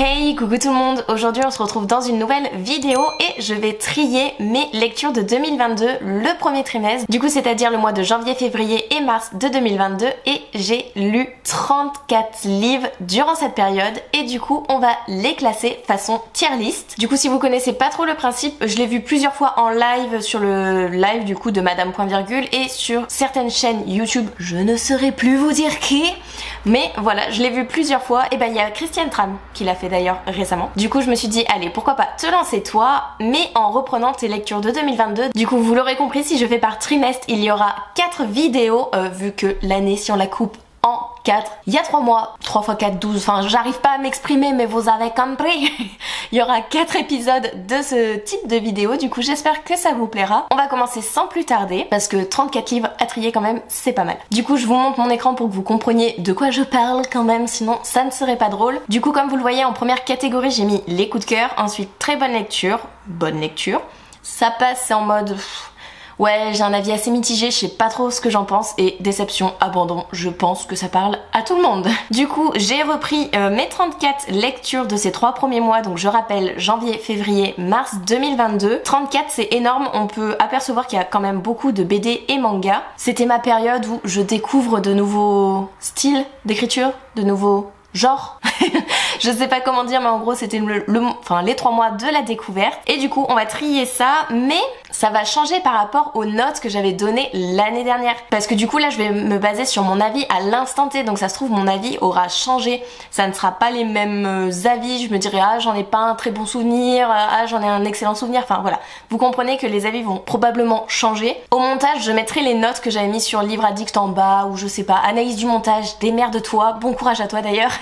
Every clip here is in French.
Hey, coucou tout le monde, aujourd'hui on se retrouve dans une nouvelle vidéo et je vais trier mes lectures de 2022, le premier trimestre, du coup c'est-à-dire le mois de janvier, février et mars de 2022 et j'ai lu 34 livres durant cette période et du coup on va les classer façon tier list. Du coup si vous connaissez pas trop le principe, je l'ai vu plusieurs fois en live sur le live du coup de Madame Point Virgule et sur certaines chaînes YouTube, je ne saurais plus vous dire qui, mais voilà, je l'ai vu plusieurs fois et ben il y a Christiane Tram qui l'a fait d'ailleurs récemment. Du coup je me suis dit allez pourquoi pas te lancer toi mais en reprenant tes lectures de 2022. Du coup vous l'aurez compris, si je fais par trimestre il y aura 4 vidéos vu que l'année si on la coupe en 4, il y a 3 mois, 3 x 4, 12, enfin j'arrive pas à m'exprimer mais vous avez compris. Il y aura 4 épisodes de ce type de vidéo, du coup j'espère que ça vous plaira. On va commencer sans plus tarder parce que 34 livres à trier quand même c'est pas mal. Du coup je vous montre mon écran pour que vous compreniez de quoi je parle quand même, sinon ça ne serait pas drôle. Du coup comme vous le voyez en première catégorie j'ai mis les coups de cœur, ensuite très bonne lecture, ça passe c'est en mode... Ouais, j'ai un avis assez mitigé, je sais pas trop ce que j'en pense et déception, abandon, je pense que ça parle à tout le monde. Du coup, j'ai repris mes 34 lectures de ces 3 premiers mois, donc je rappelle janvier, février, mars 2022. 34 c'est énorme, on peut apercevoir qu'il y a quand même beaucoup de BD et manga. C'était ma période où je découvre de nouveaux styles d'écriture, de nouveaux genres. Je sais pas comment dire mais en gros c'était les 3 mois de la découverte et du coup on va trier ça mais ça va changer par rapport aux notes que j'avais données l'année dernière parce que du coup là je vais me baser sur mon avis à l'instant T, donc ça se trouve mon avis aura changé, ça ne sera pas les mêmes avis, je me dirai ah j'en ai pas un très bon souvenir, ah j'en ai un excellent souvenir, enfin voilà, vous comprenez que les avis vont probablement changer. Au montage je mettrai les notes que j'avais mis sur Livre Addict en bas ou je sais pas, analyse du montage, démerde-toi, bon courage à toi d'ailleurs.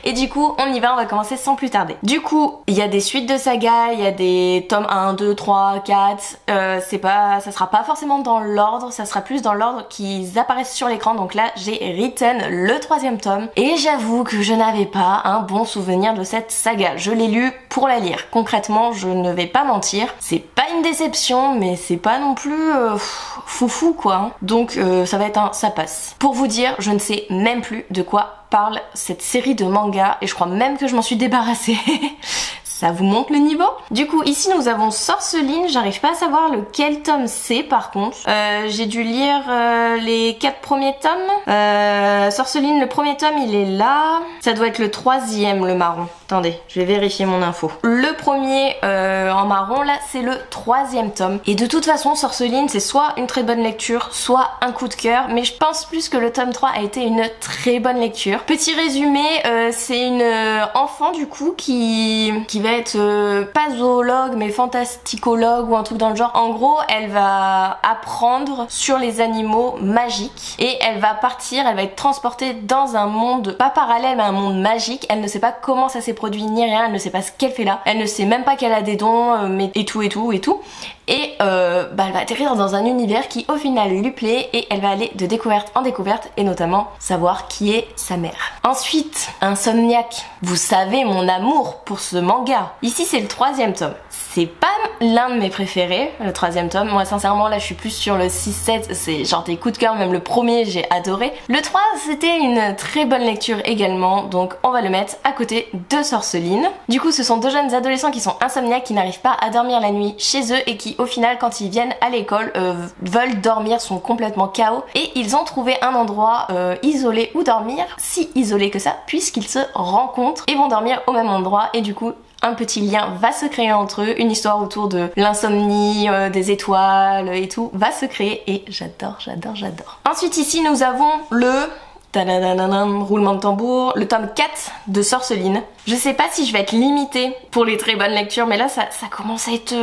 Et du coup on y va, on va commencer sans plus tarder. Du coup il y a des suites de sagas, il y a des tomes 1, 2, 3, 4, ça sera pas forcément dans l'ordre, ça sera plus dans l'ordre qu'ils apparaissent sur l'écran, donc là j'ai written le 3e tome et j'avoue que je n'avais pas un bon souvenir de cette saga, je l'ai lu pour la lire, concrètement je ne vais pas mentir, c'est pas une déception mais c'est pas non plus foufou quoi, hein. Donc ça va être un ça passe. Pour vous dire, je ne sais même plus de quoi parle cette série de mangas et je crois même que je m'en suis débarrassée. Ça vous montre le niveau. Du coup ici nous avons Sorceline, j'arrive pas à savoir lequel tome c'est par contre. J'ai dû lire les 4 premiers tomes. Sorceline le premier tome il est là. Ça doit être le 3e le marron. Attendez, je vais vérifier mon info. Le premier en marron là c'est le 3e tome. Et de toute façon Sorceline c'est soit une très bonne lecture, soit un coup de cœur. Mais je pense plus que le tome 3 a été une très bonne lecture. Petit résumé, c'est une enfant du coup qui va être pas zoologue mais fantasticologue ou un truc dans le genre. En gros elle va apprendre sur les animaux magiques et elle va partir, elle va être transportée dans un monde pas parallèle mais un monde magique. Elle ne sait pas comment ça s'est produit ni rien, elle ne sait pas ce qu'elle fait là, elle ne sait même pas qu'elle a des dons mais et tout. Et elle va atterrir dans un univers qui au final lui plaît et elle va aller de découverte en découverte et notamment savoir qui est sa mère. Ensuite, Insomniac. Vous savez mon amour pour ce manga. Ici c'est le 3e tome. C'est pas l'un de mes préférés, le 3e tome. Moi sincèrement là je suis plus sur le 6-7, c'est genre des coups de cœur, même le premier j'ai adoré. Le 3 c'était une très bonne lecture également, donc on va le mettre à côté de Sorceline. Du coup ce sont 2 jeunes adolescents qui sont insomniaques, qui n'arrivent pas à dormir la nuit chez eux et qui au final quand ils viennent à l'école veulent dormir, sont complètement KO et ils ont trouvé un endroit isolé où dormir, si isolé que ça puisqu'ils se rencontrent et vont dormir au même endroit et du coup un petit lien va se créer entre eux, une histoire autour de l'insomnie, des étoiles et tout va se créer et j'adore. Ensuite ici nous avons le roulement de tambour, le tome 4 de Sorceline. Je sais pas si je vais être limitée pour les très bonnes lectures mais là ça commence à être...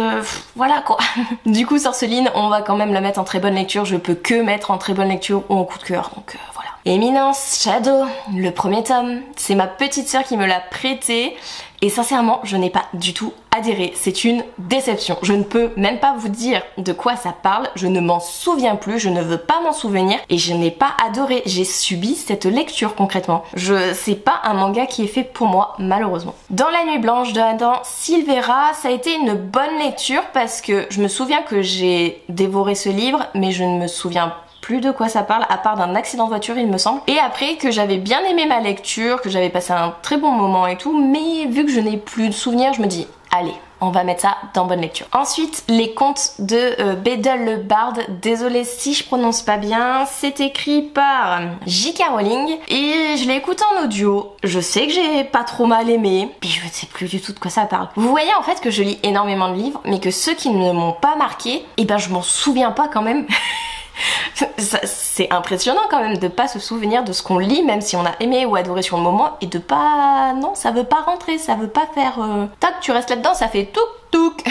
voilà quoi. Du coup Sorceline on va quand même la mettre en très bonne lecture, je peux que mettre en très bonne lecture ou en coup de cœur donc voilà. Éminence Shadow, le premier tome, c'est ma petite sœur qui me l'a prêté et sincèrement je n'ai pas du tout adhéré, c'est une déception. Je ne peux même pas vous dire de quoi ça parle, je ne m'en souviens plus, je ne veux pas m'en souvenir et je n'ai pas adoré, j'ai subi cette lecture concrètement. C'est pas un manga qui est fait pour moi malheureusement. Dans La Nuit Blanche de Adam Silvera, ça a été une bonne lecture parce que je me souviens que j'ai dévoré ce livre mais je ne me souviens plus de quoi ça parle, à part d'un accident de voiture il me semble. Et après que j'avais bien aimé ma lecture, que j'avais passé un très bon moment et tout, mais vu que je n'ai plus de souvenirs, je me dis allez, on va mettre ça dans bonne lecture. Ensuite, les contes de Bédel le Barde. Désolée si je prononce pas bien. C'est écrit par J.K. Rowling et je l'ai écouté en audio. Je sais que j'ai pas trop mal aimé, puis je ne sais plus du tout de quoi ça parle. Vous voyez en fait que je lis énormément de livres, mais que ceux qui ne m'ont pas marqué, et ben je m'en souviens pas quand même. C'est impressionnant quand même de pas se souvenir de ce qu'on lit, même si on a aimé ou adoré sur le moment, et de pas... Non, ça veut pas rentrer, ça veut pas faire... Tac, tu restes là-dedans, ça fait touc touc.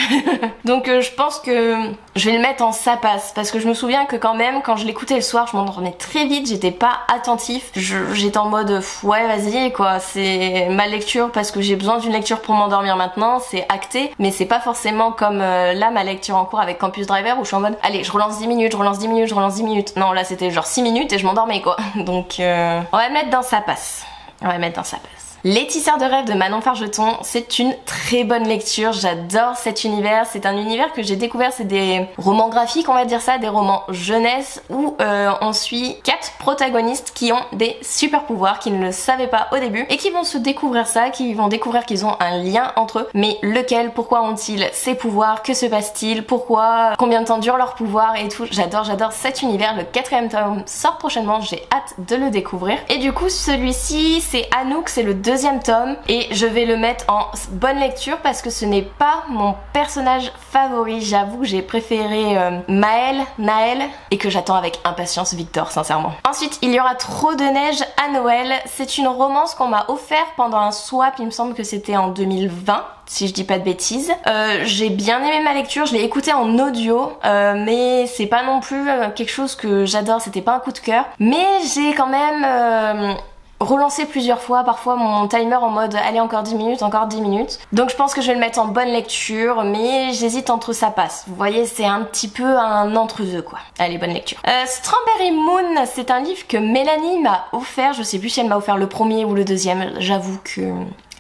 Donc je pense que je vais le mettre en ça passe, parce que je me souviens que quand même, quand je l'écoutais le soir, je m'endormais très vite, j'étais pas attentif, j'étais en mode ouais vas-y quoi, c'est ma lecture parce que j'ai besoin d'une lecture pour m'endormir maintenant, c'est acté, mais c'est pas forcément comme là ma lecture en cours avec Campus Driver où je suis en mode allez je relance 10 minutes, je relance 10 minutes, je relance 10 minutes. Non là c'était genre 6 minutes et je m'endormais quoi. Donc on va le mettre dans ça passe. On va le mettre dans ça passe. Les Tisseurs de rêves de Manon Fargeton, c'est une très bonne lecture, j'adore cet univers, c'est un univers que j'ai découvert, c'est des romans graphiques on va dire ça, des romans jeunesse où on suit 4 protagonistes qui ont des super pouvoirs, qui ne le savaient pas au début et qui vont se découvrir ça, qui vont découvrir qu'ils ont un lien entre eux, mais lequel, pourquoi ont-ils ces pouvoirs, que se passe-t-il, pourquoi, combien de temps durent leurs pouvoirs et tout, j'adore cet univers, le 4e tome sort prochainement, j'ai hâte de le découvrir. Et du coup celui-ci c'est Anouk, c'est le 2e tome et je vais le mettre en bonne lecture parce que ce n'est pas mon personnage favori, j'avoue que j'ai préféré Naël et que j'attends avec impatience Victor sincèrement. Ensuite il y aura Trop de neige à Noël, c'est une romance qu'on m'a offert pendant un swap, il me semble que c'était en 2020 si je dis pas de bêtises. J'ai bien aimé ma lecture, je l'ai écouté en audio mais c'est pas non plus quelque chose que j'adore, c'était pas un coup de cœur, mais j'ai quand même relancer plusieurs fois, parfois mon timer en mode allez encore 10 minutes, encore 10 minutes. Donc je pense que je vais le mettre en bonne lecture, mais j'hésite entre ça passe. Vous voyez, c'est un petit peu un entre-deux quoi. Allez, bonne lecture. Strawberry Moon, c'est un livre que Mélanie m'a offert, je sais plus si elle m'a offert le premier ou le deuxième, j'avoue que...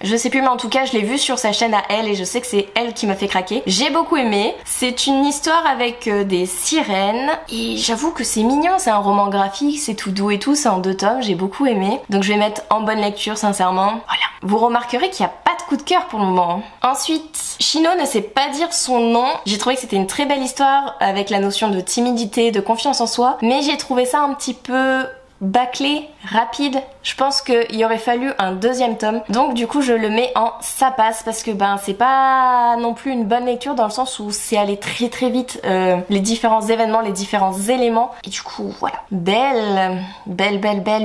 Je sais plus mais en tout cas je l'ai vu sur sa chaîne à elle et je sais que c'est elle qui m'a fait craquer. J'ai beaucoup aimé. C'est une histoire avec des sirènes et j'avoue que c'est mignon, c'est un roman graphique, c'est tout doux et tout, c'est en 2 tomes, j'ai beaucoup aimé. Donc je vais mettre en bonne lecture sincèrement. Voilà. Vous remarquerez qu'il n'y a pas de coup de cœur pour le moment. Ensuite, Chino ne sait pas dire son nom. J'ai trouvé que c'était une très belle histoire avec la notion de timidité, de confiance en soi, mais j'ai trouvé ça un petit peu bâclé, rapide. Je pense qu'il aurait fallu un 2e tome. Donc du coup je le mets en ça passe parce que ben c'est pas non plus une bonne lecture dans le sens où c'est allé très très vite les différents événements, les différents éléments. Et du coup voilà. Belle,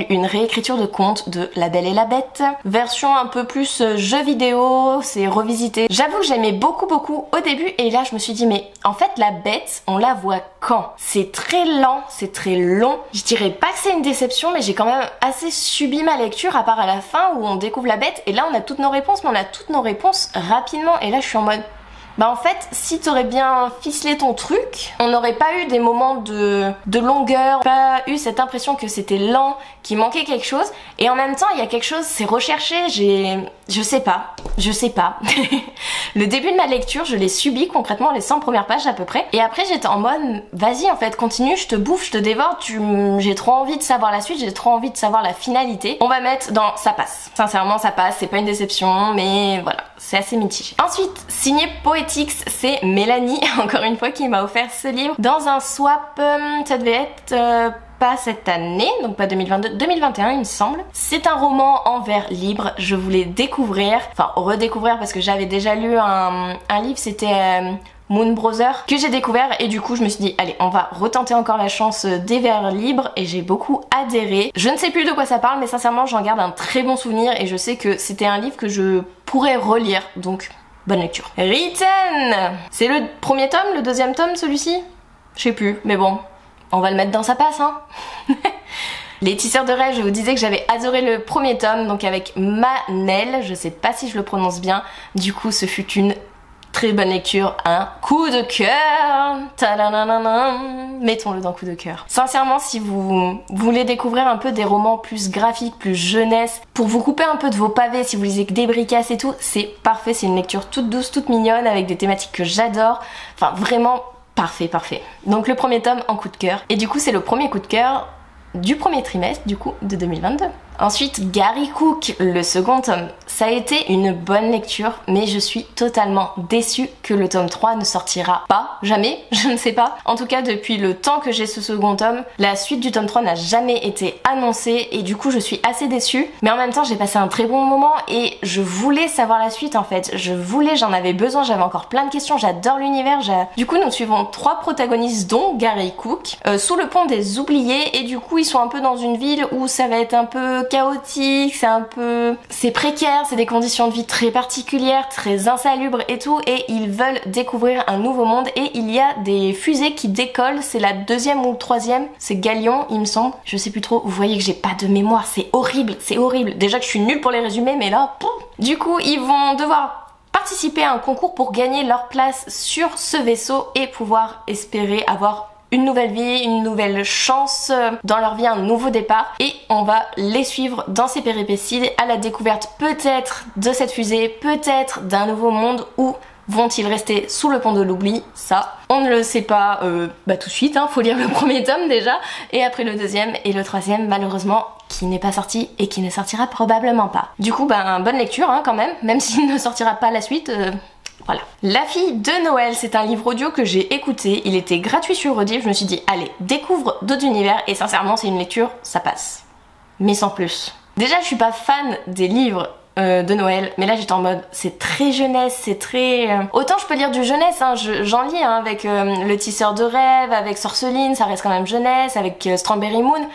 une réécriture de conte de La Belle et la Bête. Version un peu plus jeu vidéo, c'est revisité. J'avoue que j'aimais beaucoup au début et là je me suis dit mais en fait la bête on la voit quand? C'est très lent, c'est très long. Je dirais pas que c'est une déception mais j'ai quand même assez subi ma lecture à part à la fin où on découvre la bête et là on a toutes nos réponses mais on a toutes nos réponses rapidement et là je suis en mode bah en fait si t'aurais bien ficelé ton truc on n'aurait pas eu des moments de longueur, pas eu cette impression que c'était lent, qu'il manquait quelque chose et en même temps il y a quelque chose, c'est recherché, je sais pas le début de ma lecture je l'ai subi concrètement les 100 premières pages à peu près et après j'étais en mode vas-y en fait continue, je te bouffe, je te dévore, j'ai trop envie de savoir la suite, j'ai trop envie de savoir la finalité. On va mettre dans ça passe, sincèrement ça passe, c'est pas une déception mais voilà, c'est assez mitigé. Ensuite signé Poetics, c'est Mélanie encore une fois qui m'a offert ce livre dans un swap, ça devait être pas cette année, donc pas 2022, 2021 il me semble. C'est un roman en vers libre, je voulais découvrir, enfin redécouvrir parce que j'avais déjà lu un livre, c'était Moon Brother que j'ai découvert et du coup je me suis dit allez on va retenter encore la chance des vers libres et j'ai beaucoup adhéré. Je ne sais plus de quoi ça parle mais sincèrement j'en garde un très bon souvenir et je sais que c'était un livre que je pourrais relire donc bonne lecture. Written, c'est le 1er tome, le 2e tome celui-ci? Je sais plus mais bon. On va le mettre dans sa passe, hein. Les Tisseurs de rêves, je vous disais que j'avais adoré le 1er tome, donc avec Manel, je sais pas si je le prononce bien, du coup ce fut une très bonne lecture, un coup de cœur, mettons-le dans coup de cœur. Sincèrement, si vous voulez découvrir un peu des romans plus graphiques, plus jeunesse, pour vous couper un peu de vos pavés, si vous lisez que des bricasses et tout, c'est parfait, c'est une lecture toute douce, toute mignonne, avec des thématiques que j'adore, enfin vraiment Parfait, parfait. Donc le premier tome en coup de cœur. Et du coup c'est le premier coup de cœur du premier trimestre du coup de 2022. Ensuite, Gary Cook, le second tome. Ça a été une bonne lecture, mais je suis totalement déçue que le tome 3 ne sortira pas, jamais, je ne sais pas. En tout cas, depuis le temps que j'ai ce second tome, la suite du tome 3 n'a jamais été annoncée et du coup je suis assez déçue. Mais en même temps, j'ai passé un très bon moment et je voulais savoir la suite en fait. J'en avais besoin, j'avais encore plein de questions, j'adore l'univers. Du coup, nous suivons 3 protagonistes dont Gary Cook, sous le pont des oubliés et du coup ils sont un peu dans une ville où ça va être un peu chaotique, c'est précaire, c'est des conditions de vie très particulières, très insalubres et tout, et ils veulent découvrir un nouveau monde et il y a des fusées qui décollent, c'est la 2e ou 3e, c'est Galion il me semble, je sais plus trop, vous voyez que j'ai pas de mémoire, c'est horrible, déjà que je suis nulle pour les résumer mais là, pouf. Du coup ils vont devoir participer à un concours pour gagner leur place sur ce vaisseau et pouvoir espérer avoir une nouvelle vie, une nouvelle chance dans leur vie, un nouveau départ et on va les suivre dans ces péripéties à la découverte peut-être de cette fusée, peut-être d'un nouveau monde ou vont-ils rester sous le pont de l'oubli? Ça, on ne le sait pas tout de suite, hein, faut lire le premier tome déjà et après le deuxième et le troisième malheureusement qui n'est pas sorti et qui ne sortira probablement pas. Du coup bonne lecture hein, quand même s'il ne sortira pas la suite. Voilà. La fille de Noël, c'est un livre audio que j'ai écouté, il était gratuit sur Audible, je me suis dit allez, découvre d'autres univers et sincèrement c'est une lecture, ça passe. Mais sans plus. Déjà je suis pas fan des livres de Noël, mais là j'étais en mode c'est très jeunesse, c'est très... Autant je peux lire du jeunesse, hein, j'en lis hein, avec Le Tisseur de Rêves, avec Sorceline, ça reste quand même jeunesse, avec Strawberry Moon.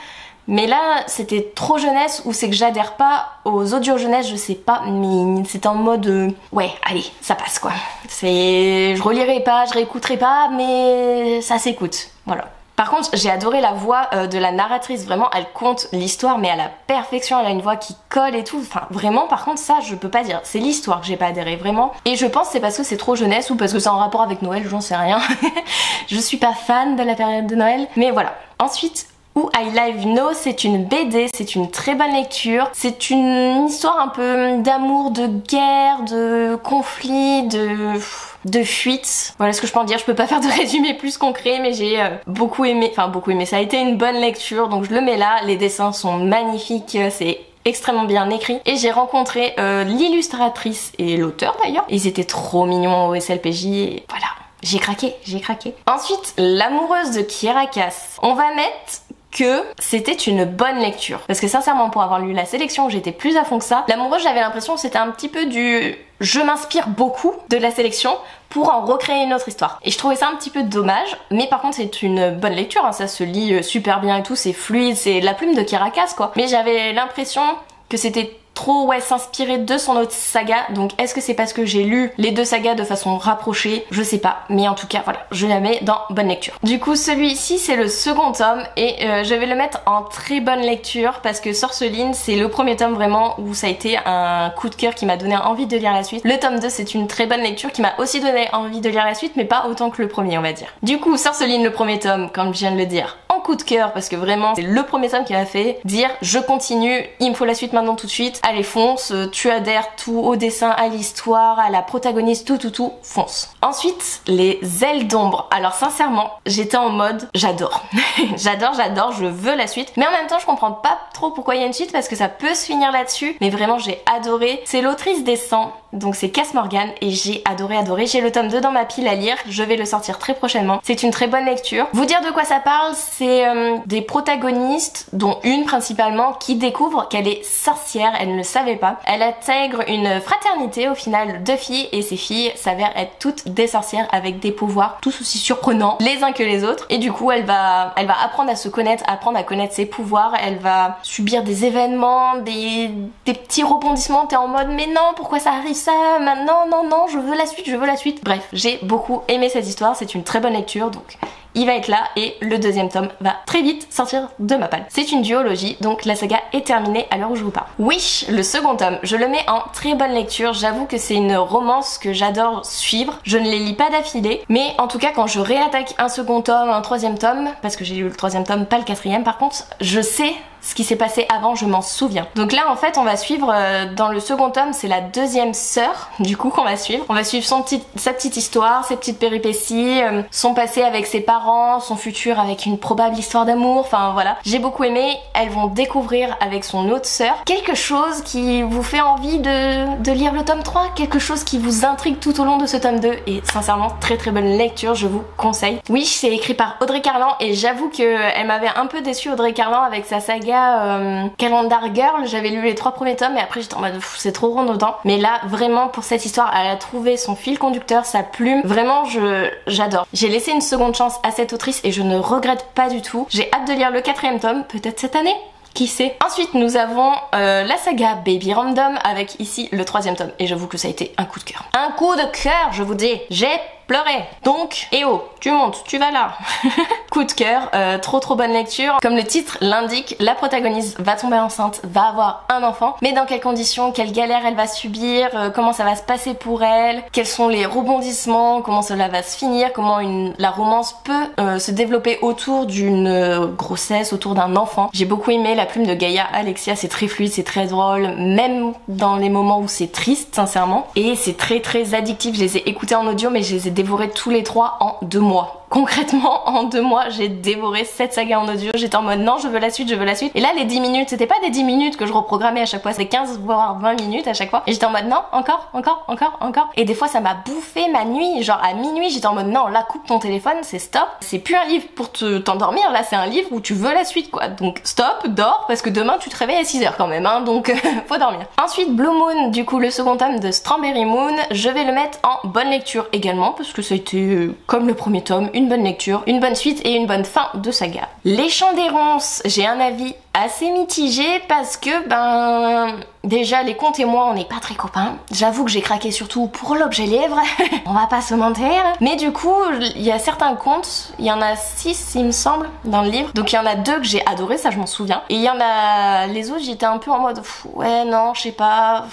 Mais là, c'était trop jeunesse ou c'est que j'adhère pas aux audios jeunesse, je sais pas, mais c'est en mode ouais, allez, ça passe quoi. Je relirai pas, je réécouterai pas, mais ça s'écoute, voilà. Par contre, j'ai adoré la voix de la narratrice, vraiment, elle conte l'histoire, mais à la perfection, elle a une voix qui colle et tout, enfin, vraiment, par contre, ça, je peux pas dire, c'est l'histoire que j'ai pas adhéré, vraiment. Et je pense que c'est parce que c'est trop jeunesse ou parce que c'est en rapport avec Noël, j'en sais rien. Je suis pas fan de la période de Noël, mais voilà. Ensuite, Who I Live Know, c'est une BD, c'est une très bonne lecture, c'est une histoire un peu d'amour, de guerre, de conflit, de fuite. Voilà ce que je peux en dire, je peux pas faire de résumé plus concret mais j'ai beaucoup aimé, ça a été une bonne lecture donc je le mets là, les dessins sont magnifiques, c'est extrêmement bien écrit et j'ai rencontré l'illustratrice et l'auteur d'ailleurs, ils étaient trop mignons au SLPJ et voilà. J'ai craqué. Ensuite, L'amoureuse de Kiera Cass. On va mettre que c'était une bonne lecture. Parce que sincèrement, pour avoir lu la sélection, j'étais plus à fond que ça. L'amoureuse, j'avais l'impression que c'était un petit peu du... Je m'inspire beaucoup de la sélection pour en recréer une autre histoire. Et je trouvais ça un petit peu dommage, mais par contre c'est une bonne lecture, hein. Ça se lit super bien et tout, c'est fluide, c'est la plume de Kiera Cass quoi. Mais j'avais l'impression que c'était trop s'inspirer de son autre saga, donc est-ce que c'est parce que j'ai lu les 2 sagas de façon rapprochée, je sais pas, mais en tout cas voilà, je la mets dans bonne lecture. Du coup celui-ci c'est le second tome et je vais le mettre en très bonne lecture parce que Sorceline c'est le premier tome vraiment où ça a été un coup de cœur qui m'a donné envie de lire la suite. Le tome 2 c'est une très bonne lecture qui m'a aussi donné envie de lire la suite mais pas autant que le premier on va dire. Du coup Sorceline le premier tome, comme je viens de le dire, en coup de cœur parce que vraiment c'est le premier tome qui m'a fait dire je continue, il me faut la suite maintenant tout de suite. Allez fonce, tu adhères tout au dessin, à l'histoire, à la protagoniste, tout, fonce. Ensuite, les ailes d'ombre. Alors sincèrement, j'étais en mode j'adore. j'adore, je veux la suite. Mais en même temps, je comprends pas trop pourquoi il y a une suite parce que ça peut se finir là-dessus. Mais vraiment, j'ai adoré. C'est l'autrice des 100, donc c'est Cass Morgan et j'ai adoré. J'ai le tome 2 dans ma pile à lire, je vais le sortir très prochainement. C'est une très bonne lecture. Vous dire de quoi ça parle, c'est des protagonistes, dont une principalement, qui découvre qu'elle est sorcière, elle ne le savait pas. Elle intègre une fraternité au final de filles et ces filles s'avèrent être toutes des sorcières avec des pouvoirs tous aussi surprenants les uns que les autres et du coup elle va apprendre à se connaître, apprendre à connaître ses pouvoirs, elle va subir des événements, des petits rebondissements, t'es en mode mais non pourquoi ça arrive ça, maintenant non je veux la suite. Bref, j'ai beaucoup aimé cette histoire, c'est une très bonne lecture donc il va être là et le deuxième tome va très vite sortir de ma palle. C'est une duologie, donc la saga est terminée à l'heure où je vous parle. Wish, le second tome, je le mets en très bonne lecture, j'avoue que c'est une romance que j'adore suivre, je ne les lis pas d'affilée, mais en tout cas quand je réattaque un second tome, un troisième tome, parce que j'ai lu le troisième tome, pas le quatrième par contre, je sais ce qui s'est passé avant, je m'en souviens. Donc là en fait on va suivre dans le second tome, c'est la deuxième sœur du coup qu'on va suivre. On va suivre sa petite histoire, ses petites péripéties, son passé avec ses parents, son futur avec une probable histoire d'amour, enfin voilà. J'ai beaucoup aimé, elles vont découvrir avec son autre sœur quelque chose qui vous fait envie de lire le tome 3, quelque chose qui vous intrigue tout au long de ce tome 2 et sincèrement très très bonne lecture, je vous conseille. Oui, c'est écrit par Audrey Carlan et j'avoue qu'elle m'avait un peu déçue Audrey Carlan avec sa saga Calendar Girl. J'avais lu les 3 premiers tomes et après j'étais en mode c'est trop redondant, mais là vraiment pour cette histoire elle a trouvé son fil conducteur, sa plume, vraiment j'adore. J'ai laissé une seconde chance à cette autrice et je ne regrette pas du tout. J'ai hâte de lire le 4e tome, peut-être cette année, qui sait. Ensuite nous avons la saga Baby Random avec ici le 3e tome et j'avoue que ça a été un coup de cœur. Un coup de cœur je vous dis, j'ai pleuré. Donc, eh oh, tu montes, tu vas là. Coup de cœur, trop bonne lecture. Comme le titre l'indique, la protagoniste va tomber enceinte, va avoir un enfant, mais dans quelles conditions, quelles galères elle va subir, comment ça va se passer pour elle, quels sont les rebondissements, comment cela va se finir, comment la romance peut se développer autour d'une grossesse, autour d'un enfant. J'ai beaucoup aimé la plume de Gaïa Alexia, c'est très fluide, c'est très drôle, même dans les moments où c'est triste, sincèrement. Et c'est très addictif, je les ai écoutés en audio, mais je les ai dévorés tous les 3 en 2 mois. Concrètement, en 2 mois, j'ai dévoré cette saga en audio. J'étais en mode non, je veux la suite, je veux la suite. Et là, les 10 minutes, c'était pas des 10 minutes que je reprogrammais à chaque fois, c'était 15 voire 20 minutes à chaque fois. Et j'étais en mode non, encore. Et des fois, ça m'a bouffé ma nuit. Genre à minuit, j'étais en mode non, là, coupe ton téléphone, c'est stop. C'est plus un livre pour t'endormir, là, c'est un livre où tu veux la suite, quoi. Donc stop, dors, parce que demain, tu te réveilles à 6h quand même, hein, donc faut dormir. Ensuite, Blue Moon, du coup, le second tome de Strawberry Moon, je vais le mettre en bonne lecture également, parce que ça a été, comme le premier tome, une bonne lecture, une bonne suite et une bonne fin de saga. Les Chants des Ronces, j'ai un avis assez mitigé parce que déjà les contes et moi on n'est pas très copains. J'avoue que j'ai craqué surtout pour l'objet livre, on va pas se mentir. Mais du coup il y a certains contes, il y en a 6 il me semble dans le livre, donc il y en a 2 que j'ai adoré, ça je m'en souviens. Et il y en a les autres j'étais un peu en mode ouais non je sais pas.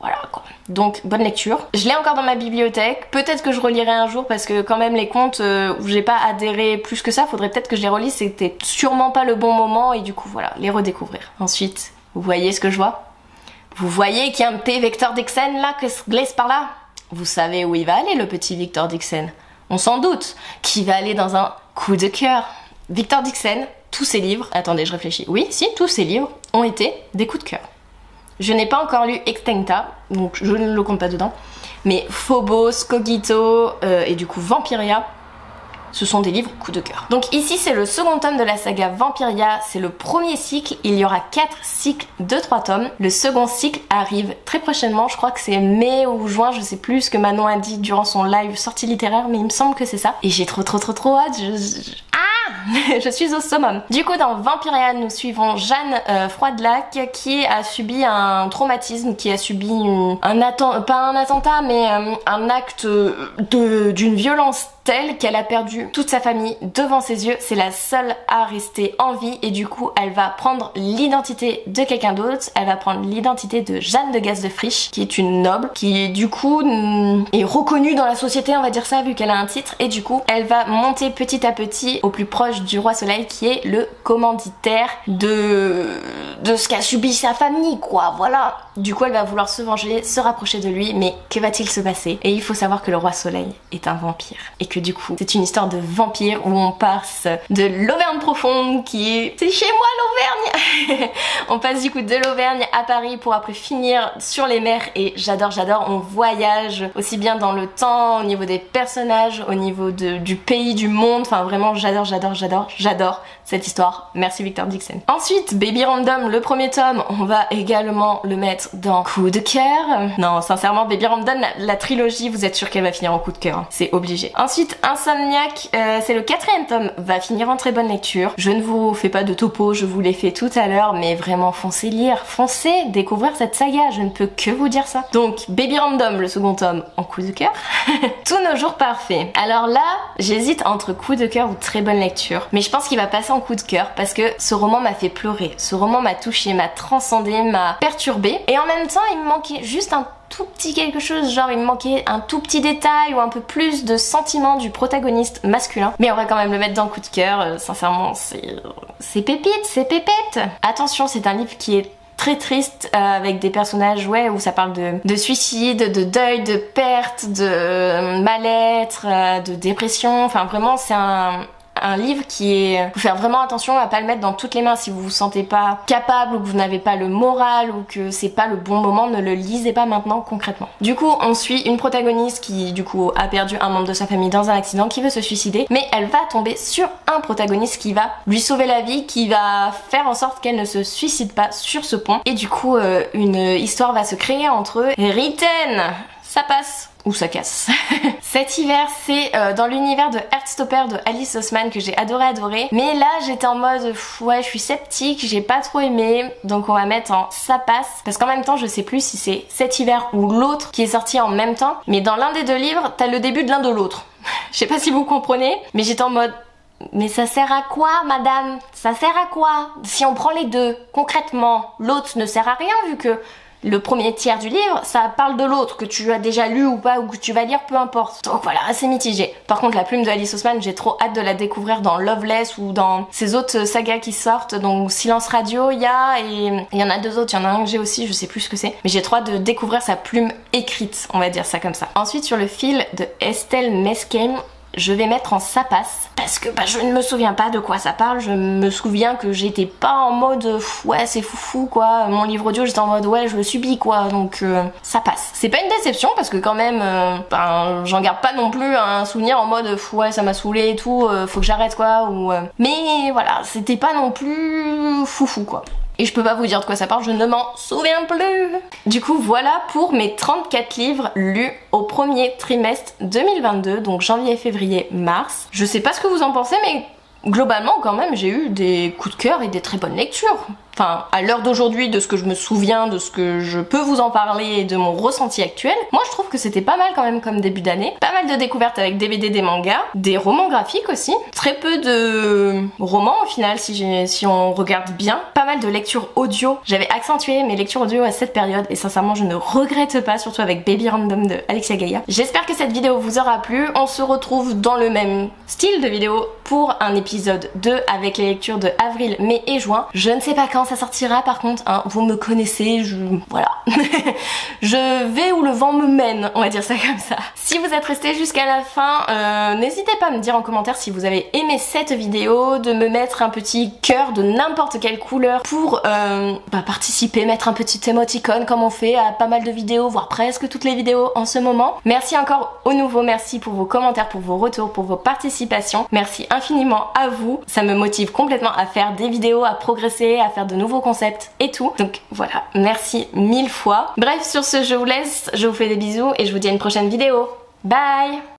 Voilà quoi. Donc bonne lecture. Je l'ai encore dans ma bibliothèque. Peut-être que je relirai un jour parce que quand même les contes où j'ai pas adhéré plus que ça, faudrait peut-être que je les relise. C'était sûrement pas le bon moment et du coup voilà, les redécouvrir. Ensuite, vous voyez ce que je vois? Vous voyez qu'il y a un petit Victor Dixon là que se glisse par là? Vous savez où il va aller le petit Victor Dixon? On s'en doute qu'il va aller dans un coup de cœur. Victor Dixon, tous ses livres, attendez je réfléchis, oui si, tous ses livres ont été des coups de cœur. Je n'ai pas encore lu Extincta, donc je ne le compte pas dedans. Mais Phobos, Cogito et du coup Vampiria, ce sont des livres coup de cœur. Donc ici c'est le second tome de la saga Vampiria, c'est le premier cycle. Il y aura 4 cycles de 3 tomes. Le second cycle arrive très prochainement, je crois que c'est mai ou juin, je sais plus ce que Manon a dit durant son live sortie littéraire, mais il me semble que c'est ça. Et j'ai trop hâte, je suis au summum. Du coup dans Vampiria nous suivons Jeanne Froidelac qui a subi un traumatisme, qui a subi pas un attentat mais un acte d'une violence telle qu'elle a perdu toute sa famille devant ses yeux. C'est la seule à rester en vie et du coup elle va prendre l'identité de quelqu'un d'autre. Elle va prendre l'identité de Jeanne de Gaz de Frisch qui est une noble qui du coup est reconnue dans la société, on va dire ça, vu qu'elle a un titre, et du coup elle va monter petit à petit au plus proche du roi Soleil qui est le commanditaire de ce qu'a subi sa famille quoi, voilà. Du coup elle va vouloir se venger, se rapprocher de lui, mais que va-t-il se passer? Et il faut savoir que le roi Soleil est un vampire et que du coup c'est une histoire de vampire où on passe de l'Auvergne profonde qui est... c'est chez moi l'Auvergne. On passe du coup de l'Auvergne à Paris pour après finir sur les mers et j'adore, on voyage aussi bien dans le temps, au niveau des personnages, au niveau du pays, du monde, enfin vraiment j'adore cette histoire. Merci Victor Dixon. Ensuite Baby Random, le premier tome, on va également le mettre dans coup de cœur. Non sincèrement Baby Random, la trilogie, vous êtes sûr qu'elle va finir en coup de cœur, hein. C'est obligé. Ensuite Insomniac, c'est le 4e tome, va finir en très bonne lecture. Je ne vous fais pas de topo, je vous l'ai fait tout à l'heure, mais vraiment foncez lire, foncez découvrir cette saga, je ne peux que vous dire ça. Donc Baby Random, le second tome, en coup de cœur. Tous nos jours parfaits. Alors là, j'hésite entre coup de cœur ou très bonne lecture, mais je pense qu'il va passer en coup de cœur parce que ce roman m'a fait pleurer, ce roman m'a touché, m'a transcendé, m'a perturbé, et en même temps il me manquait juste un tout petit quelque chose, genre il me manquait un tout petit détail ou un peu plus de sentiment du protagoniste masculin. Mais on va quand même le mettre dans le coup de cœur, sincèrement c'est pépite, c'est pépette. Attention, c'est un livre qui est très triste, avec des personnages où ça parle de suicide, de deuil, de perte, de mal-être, de dépression. Enfin vraiment c'est un livre qui est... Faut faire vraiment attention à pas le mettre dans toutes les mains. Si vous vous sentez pas capable ou que vous n'avez pas le moral ou que c'est pas le bon moment, ne le lisez pas maintenant concrètement. Du coup on suit une protagoniste qui du coup a perdu un membre de sa famille dans un accident, qui veut se suicider, mais elle va tomber sur un protagoniste qui va lui sauver la vie, qui va faire en sorte qu'elle ne se suicide pas sur ce pont, et du coup une histoire va se créer entre eux. Riten, ça passe ou ça casse. Cet hiver, c'est dans l'univers de Heartstopper de Alice Oseman que j'ai adoré. Mais là, j'étais en mode, ouais, je suis sceptique, j'ai pas trop aimé. Donc on va mettre en ça passe. Parce qu'en même temps, je sais plus si c'est cet hiver ou l'autre qui est sorti en même temps. Mais dans l'un des deux livres, t'as le début de l'un de l'autre. Je sais pas si vous comprenez, mais j'étais en mode... Mais ça sert à quoi, madame? Ça sert à quoi? Si on prend les deux, concrètement, l'autre ne sert à rien vu que... Le premier tiers du livre, ça parle de l'autre, que tu as déjà lu ou pas, ou que tu vas lire, peu importe. Donc voilà, assez mitigé. Par contre, la plume de Alice Oseman, j'ai trop hâte de la découvrir dans Loveless ou dans ces autres sagas qui sortent. Donc Silence Radio, il y a, et il y en a deux autres. Il y en a un que j'ai aussi, je sais plus ce que c'est. Mais j'ai trop hâte de découvrir sa plume écrite, on va dire ça comme ça. Ensuite, sur le fil de Estelle Mesquem, je vais mettre en ça passe parce que je ne me souviens pas de quoi ça parle. Je me souviens que j'étais pas en mode ouais c'est foufou quoi. Mon livre audio j'étais en mode ouais je le subis quoi, donc ça passe. C'est pas une déception parce que quand même j'en garde pas non plus un souvenir en mode ouais ça m'a saoulé et tout, faut que j'arrête quoi, ou mais voilà, c'était pas non plus foufou quoi. Et je peux pas vous dire de quoi ça parle, je ne m'en souviens plus. Du coup voilà pour mes 34 livres lus au premier trimestre 2022, donc janvier, février, mars. Je sais pas ce que vous en pensez, mais globalement quand même j'ai eu des coups de cœur et des très bonnes lectures. Enfin, à l'heure d'aujourd'hui, de ce que je me souviens, de ce que je peux vous en parler et de mon ressenti actuel, moi je trouve que c'était pas mal quand même comme début d'année. Pas mal de découvertes avec des BD, des mangas, des romans graphiques aussi. Très peu de romans au final si on regarde bien. Pas mal de lectures audio. J'avais accentué mes lectures audio à cette période et sincèrement je ne regrette pas, surtout avec Baby Random de Alexia Gaïa. J'espère que cette vidéo vous aura plu. On se retrouve dans le même style de vidéo pour un épisode 2 avec les lectures de avril, mai et juin. Je ne sais pas quand ça sortira par contre, hein, vous me connaissez, voilà. Je vais où le vent me mène, on va dire ça comme ça. Si vous êtes resté jusqu'à la fin, n'hésitez pas à me dire en commentaire si vous avez aimé cette vidéo, de me mettre un petit cœur de n'importe quelle couleur pour participer, mettre un petit émoticône comme on fait à pas mal de vidéos, voire presque toutes les vidéos en ce moment. Merci encore au nouveau, merci pour vos commentaires, pour vos retours, pour vos participations. Merci infiniment à vous, ça me motive complètement à faire des vidéos, à progresser, à faire de nouveaux concepts et tout. Donc voilà, merci 1000 fois. Bref, sur ce, je vous laisse, je vous fais des bisous et je vous dis à une prochaine vidéo. Bye!